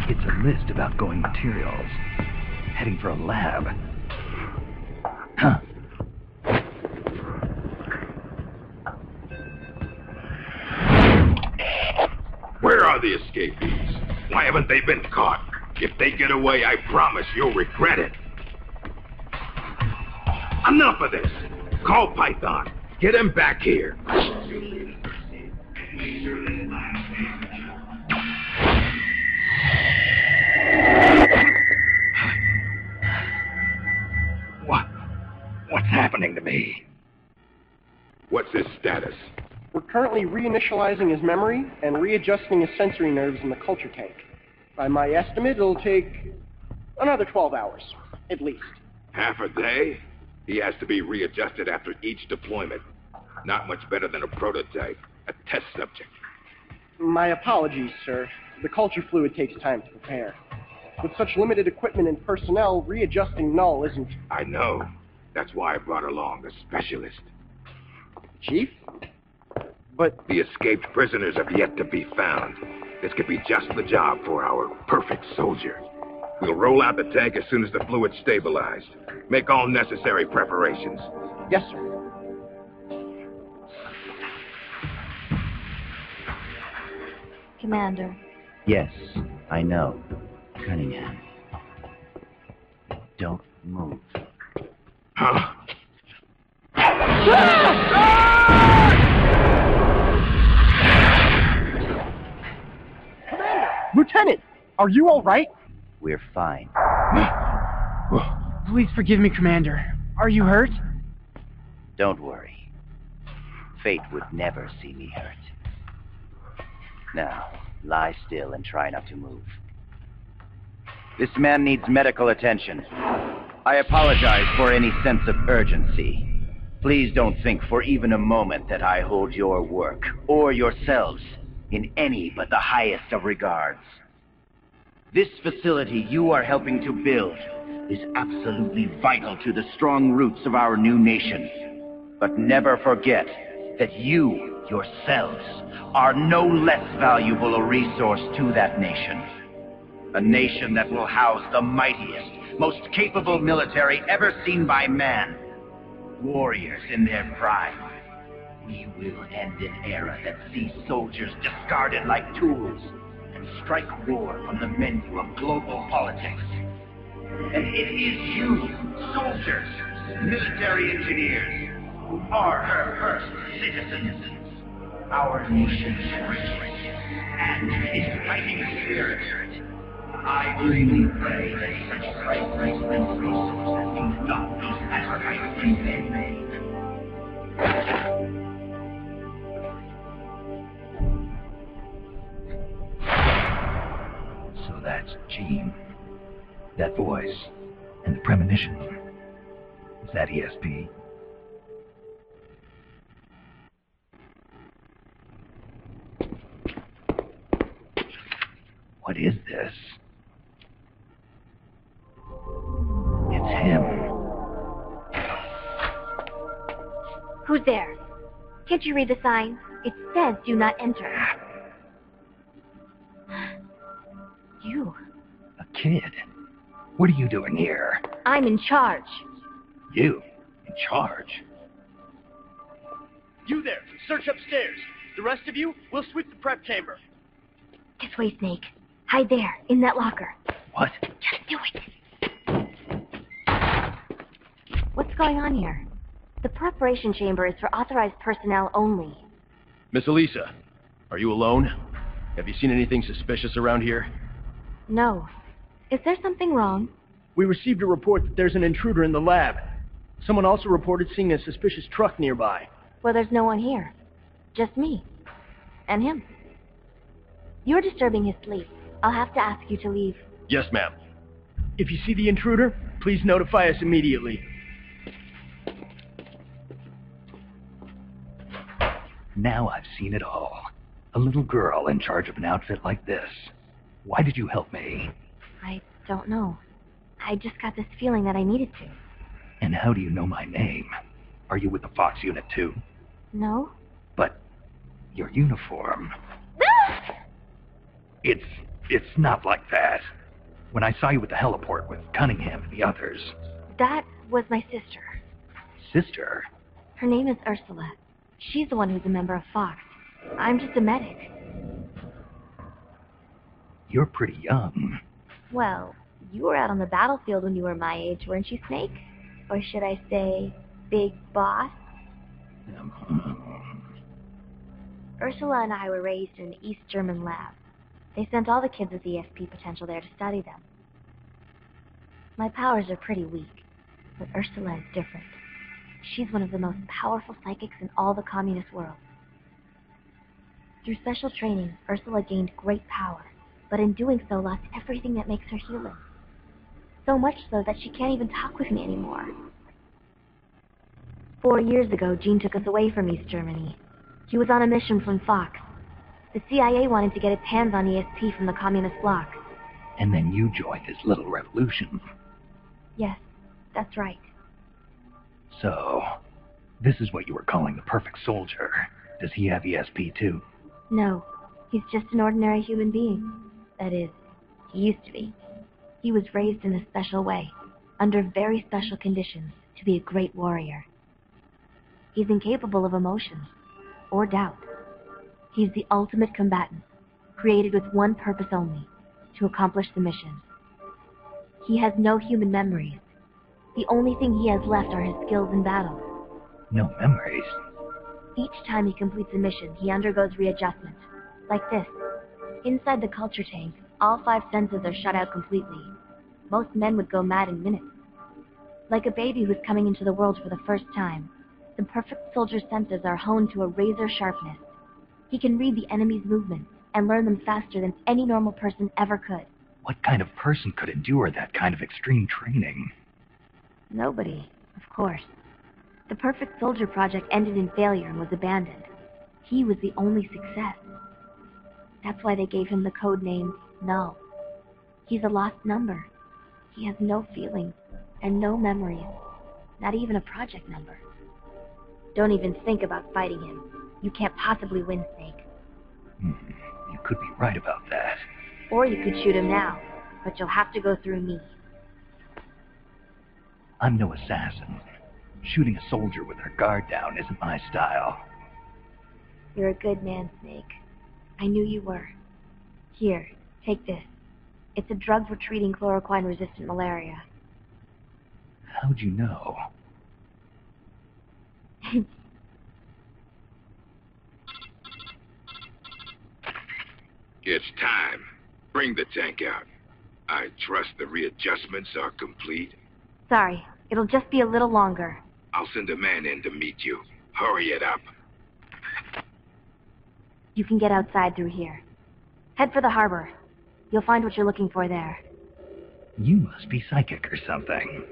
It's a list of outgoing materials. Heading for a lab. Huh. Where are the escapees? Why haven't they been caught? If they get away, I promise you'll regret it. Enough of this! Call Python. Get him back here. What's happening to me? What's his status? We're currently reinitializing his memory and readjusting his sensory nerves in the culture tank. By my estimate, it'll take another 12 hours, at least. Half a day? He has to be readjusted after each deployment. Not much better than a prototype, a test subject. My apologies, sir. The culture fluid takes time to prepare. With such limited equipment and personnel, readjusting null isn't... I know. That's why I brought along a specialist. Chief? But... The escaped prisoners have yet to be found. This could be just the job for our perfect soldier. We'll roll out the tank as soon as the fluid's stabilized. Make all necessary preparations. Yes, sir. Commander. Yes, I know. Cunningham. Don't move. Huh? Commander! Lieutenant! Are you all right? We're fine. Please forgive me, Commander. Are you hurt? Don't worry. Fate would never see me hurt. Now, lie still and try not to move. This man needs medical attention. I apologize for any sense of urgency. Please don't think for even a moment that I hold your work, or yourselves, in any but the highest of regards. This facility you are helping to build is absolutely vital to the strong roots of our new nation. But never forget that you, yourselves, are no less valuable a resource to that nation. A nation that will house the mightiest, most capable military ever seen by man. Warriors in their prime. We will end an era that sees soldiers discarded like tools and strike war from the menu of global politics. And it is you, soldiers, military engineers, who are her first citizens. Our nation's greatest and its fighting spirit. I really pray that such priceless resources will not be sacrificed in vain. So that's Gene. That voice. And the premonition. Is that ESP? What is this? It's him. Who's there? Can't you read the sign? It says do not enter. You. A kid. What are you doing here? I'm in charge. You? In charge? You there! Search upstairs! The rest of you, we'll sweep the prep chamber. This way, Snake. Hide there, in that locker. What? Just do it. What's going on here? The preparation chamber is for authorized personnel only. Miss Elisa, are you alone? Have you seen anything suspicious around here? No. Is there something wrong? We received a report that there's an intruder in the lab. Someone also reported seeing a suspicious truck nearby. Well, there's no one here. Just me. And him. You're disturbing his sleep. I'll have to ask you to leave. Yes, ma'am. If you see the intruder, please notify us immediately. Now I've seen it all. A little girl in charge of an outfit like this. Why did you help me? I don't know. I just got this feeling that I needed to. And how do you know my name? Are you with the Fox unit too? No? But your uniform... It's It's not like that. When I saw you at the heliport with Cunningham and the others... That was my sister. Sister? Her name is Ursula. She's the one who's a member of Fox. I'm just a medic. You're pretty young. Well, you were out on the battlefield when you were my age, weren't you, Snake? Or should I say, Big Boss? Ursula and I were raised in an East German lab. They sent all the kids with ESP potential there to study them. My powers are pretty weak, but Ursula is different. She's one of the most powerful psychics in all the communist world. Through special training, Ursula gained great power, but in doing so lost everything that makes her human. So much so that she can't even talk with me anymore. 4 years ago, Gene took us away from East Germany. He was on a mission from Fox. The CIA wanted to get its hands on ESP from the communist bloc. And then you joined his little revolution. Yes, that's right. So, this is what you were calling the perfect soldier. Does he have ESP too? No, he's just an ordinary human being. That is, he used to be. He was raised in a special way, under very special conditions, to be a great warrior. He's incapable of emotions, or doubt. He's the ultimate combatant, created with one purpose only, to accomplish the mission. He has no human memories. The only thing he has left are his skills in battle. No memories? Each time he completes a mission, he undergoes readjustment. Like this. Inside the culture tank, all 5 senses are shut out completely. Most men would go mad in minutes. Like a baby who's coming into the world for the first time, the perfect soldier's senses are honed to a razor sharpness. He can read the enemy's movements and learn them faster than any normal person ever could. What kind of person could endure that kind of extreme training? Nobody, of course. The Perfect Soldier project ended in failure and was abandoned. He was the only success. That's why they gave him the code name Null. He's a lost number. He has no feelings and no memories, not even a project number. Don't even think about fighting him. You can't possibly win, Snake. You could be right about that. Or you could shoot him now, but you'll have to go through me. I'm no assassin. Shooting a soldier with her guard down isn't my style. You're a good man, Snake. I knew you were. Here, take this. It's a drug for treating chloroquine-resistant malaria. How'd you know? It's time. Bring the tank out. I trust the readjustments are complete. Sorry, it'll just be a little longer. I'll send a man in to meet you. Hurry it up. You can get outside through here. Head for the harbor. You'll find what you're looking for there. You must be psychic or something.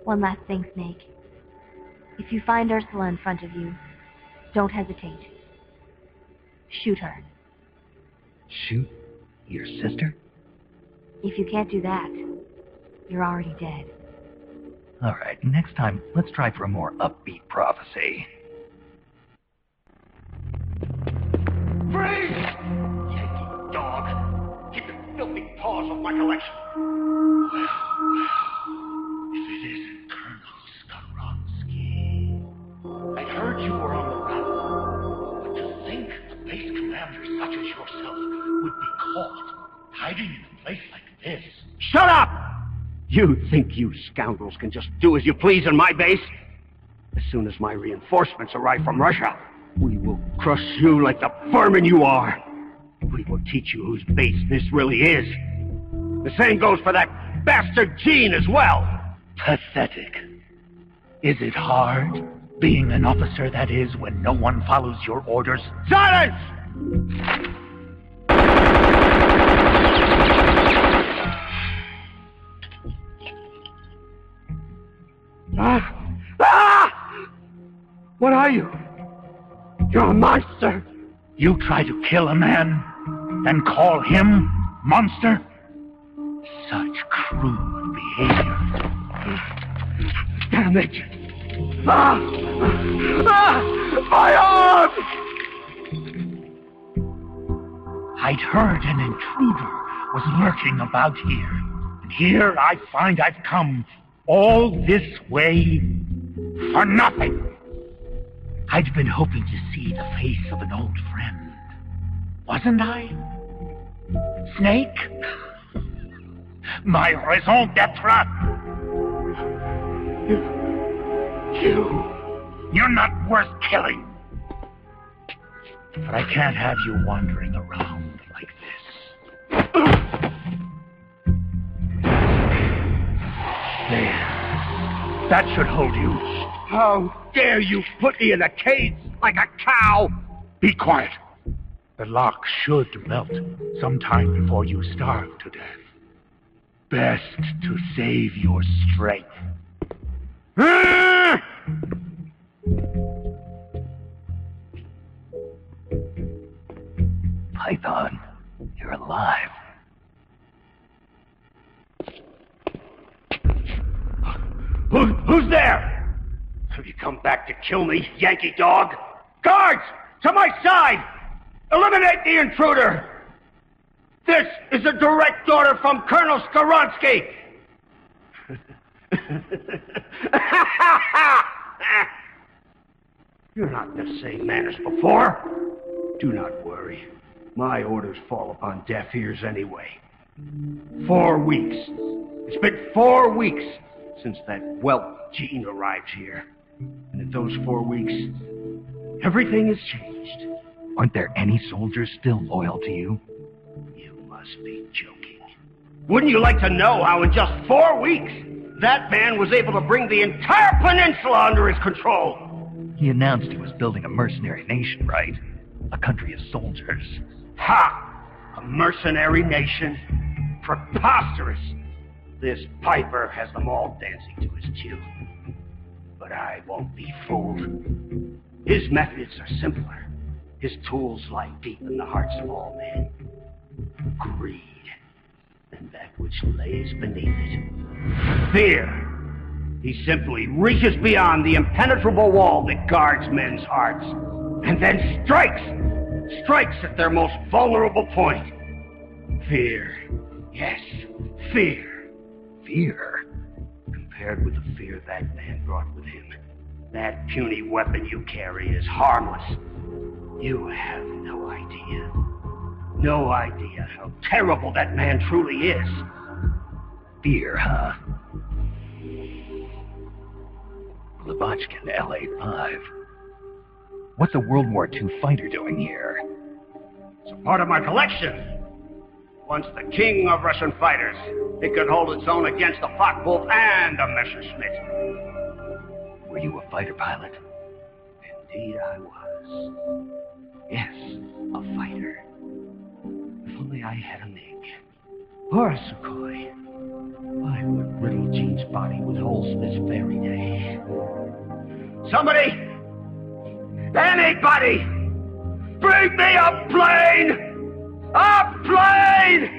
One last thing, Snake. If you find Ursula in front of you, don't hesitate. Shoot her. Shoot your sister? If you can't do that, you're already dead. All right, next time, let's try for a more upbeat prophecy. Freeze! Yankee dog! Keep your filthy paws off my collection! Well, if it isn't Colonel Skaronsky. I heard you were on the run. But to think a base commander such as yourself would be caught hiding in a place like this. Shut up! You think you scoundrels can just do as you please on my base? As soon as my reinforcements arrive from Russia, we will crush you like the vermin you are. We will teach you whose base this really is. The same goes for that bastard Gene as well. Pathetic. Is it hard, being an officer, that is, when no one follows your orders? Silence! What are you? You're a monster! You try to kill a man, then call him monster? Such crude behavior. Damn it! My arm! I'd heard an intruder was lurking about here. And here I find I've come all this way for nothing. I'd been hoping to see the face of an old friend. Wasn't I? Snake? My raison d'etre? You're not worth killing. But I can't have you wandering around like this. There. That should hold you. How dare you put me in a cage like a cow? Be quiet. The lock should melt sometime before you starve to death. Best to save your strength. Python, you're alive. Who's there? Have you come back to kill me, Yankee dog? Guards! To my side! Eliminate the intruder! This is a direct order from Colonel Skaronsky! You're not the same man as before. Do not worry. My orders fall upon deaf ears anyway. 4 weeks. It's been 4 weeks since that whelp Jean arrived here. And in those 4 weeks, everything has changed. Aren't there any soldiers still loyal to you? You must be joking. Wouldn't you like to know how in just 4 weeks, that man was able to bring the entire peninsula under his control? He announced he was building a mercenary nation, right? A country of soldiers. Ha! A mercenary nation? Preposterous! This Piper has them all dancing to his tune. But I won't be fooled. His methods are simpler. His tools lie deep in the hearts of all men. Greed. And that which lays beneath it. Fear. He simply reaches beyond the impenetrable wall that guards men's hearts. And then strikes! Strikes at their most vulnerable point. Fear. Yes, fear. Fear? Compared with the fear that man brought with him, that puny weapon you carry is harmless. You have no idea. No idea how terrible that man truly is. Fear, huh? Lubotkin, LA-5. What's a World War II fighter doing here? It's a part of my collection. Once the king of Russian fighters, it could hold its own against a Focke-Wulf and a Messerschmitt. Were you a fighter pilot? Indeed I was. Yes, a fighter. If only I had a MiG. Or a Sukhoi. I would riddle Jean's body with holes this very day. Somebody! Anybody! Bring me a plane! A plane!